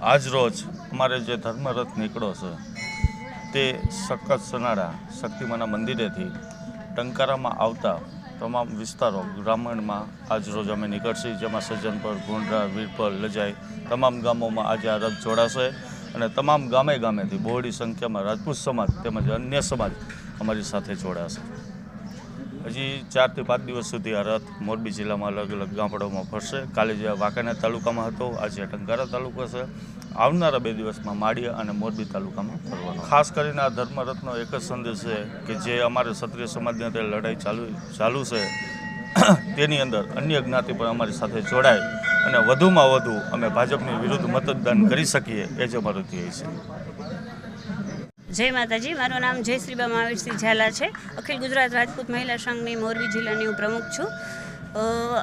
આજ રોજ અમારે જે ધર્મરથ નીકળ્યો છે તે સખત સનાડા શક્તિમાના મંદિરેથી ટંકારામાં આવતા તમામ વિસ્તારો ગ્રામીણમાં આજ રોજ અમે નીકળશી, જેમાં સજ્જનપર, ગુંડરા, વીરપર, લજાઈ તમામ ગામોમાં આજે આ રથ જોડાશે અને તમામ ગામે ગામેથી બહોળી સંખ્યામાં રાજપૂત સમાજ તેમજ અન્ય સમાજ અમારી સાથે જોડાશે। હજી 4 થી 5 દિવસ સુધી આ રથ મોરબી જિલ્લામાં અલગ અલગ ગામડાઓમાં ફરશે। કાલે જે વાંકાનેર તાલુકામાં હતો, આજે ટંકારા તાલુકો છે। આવનારા 2 દિવસમાં માળિયા અને મોરબી તાલુકામાં ફરવાનો। ખાસ કરીને આ ધર્મરથનો એક જ સંદેશ છે કે જે અમારે ક્ષત્રિય સમાજની અંદર લડાઈ ચાલુ છે તેની અંદર અન્ય જ્ઞાતિ પણ અમારી સાથે જોડાય અને વધુમાં વધુ અમે ભાજપની વિરુદ્ધ મતદાન કરી શકીએ, એ જ અમારું ધ્યેય છે। जय माताजी। मारू नाम जयश्रीबा महावीरसिंह झाला है। अखिल गुजरात राजपूत महिला संघनी मोरबी जिल्लानी हूँ प्रमुख छूँ।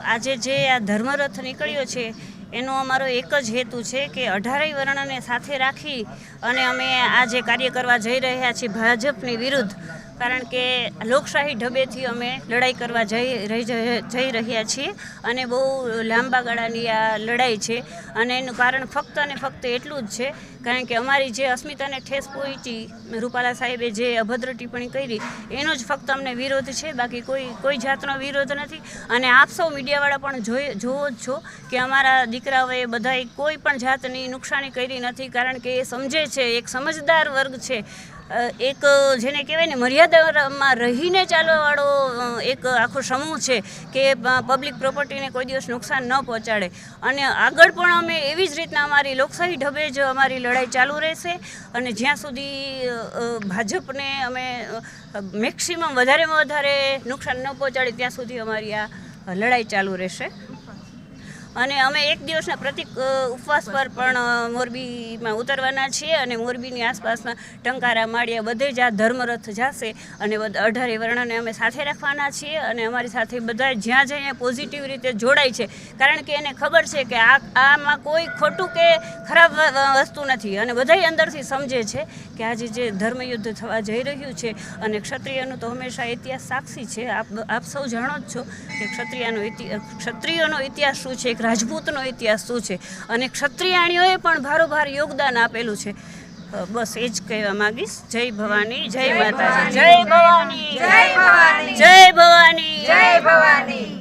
आज जे आ धर्मरथ निकळ्यो छे एनो अमारो एक ज हेतु है कि 18 वर्णने साथे राखी अने अमे आ जे कार्य करवा जई रह्या छीए भाजपनी विरुद्ध। कारण के लोकशाही ढबेथी अमे लड़ाई करवा जई रह्या छीए अने बहु लांबा गाळानी आ लड़ाई छे अने एनुं कारण फक्त अने फक्त एटलुं ज छे कारण के अमारी जे अस्मिताने ठेस पहोंची रूपाला साहेबे जे अभद्र टिप्पणी करी एनो ज फक्त अमने विरोध छे, बाकी कोई जातनो विरोध नथी। अने आप सौ मीडियावाळा पण जोवो ज छो कि अमारा दीकराओए बधाए कोई पण जातनी नुकसानी करी नथी, कारण के ए समझे छे, एक समझदार वर्ग छे, एक जेने कहेवाय ने मर्यादामां रहीने चालवावाळो एक आखो समूह छे कि पब्लिक प्रोपर्टीने कोई दिवस नुकसान न पहोंचाडे। अने आगळ पण अमे एवी ज रीतना अमारी लोकशाही ढबे ज अमारी लड़ाई चालू रहेशे अने ज्यां सुधी भाजपने अमे मेक्सिमम वधारेमां वधारे नुकसान न पहोंचाडे त्यां सुधी अमारी आ लड़ाई चालू रहेशे। अने अमे एक दिवसना प्रतीक उपवास पर पण मोरबीमां उतरवाना छीए अने मोरबीनी आसपासना टंकारा, माळिया बधे ज आ धर्मरथ जाशे अने 18 वर्णने अमे साथे राखवाना छीए अने अमारी साथे बधा ज्यां ज्यां पॉजिटिव रीते जोड़ाय छे, कारण के एने खबर छे कि आमां कोई खोटुं के खराब वस्तु नथी अने बधाय अंदरथी समझे छे कि आज जे धर्मयुद्ध थवा जई रह्युं छे अने क्षत्रियनो तो हमेशा इतिहास साक्षी छे। आप सौ जाणो ज छो कि क्षत्रियोनो इतिहास शुं छे, राजपूतनो इतिहास शुं छे अने क्षत्रियाणीओए पण भारोभार योगदान आपेलुं छे। बस ए ज कहेवा मांगीश। जय भवानी, जय माताजी, जय भवानी, जय भवानी, जय भवानी, जय भवानी।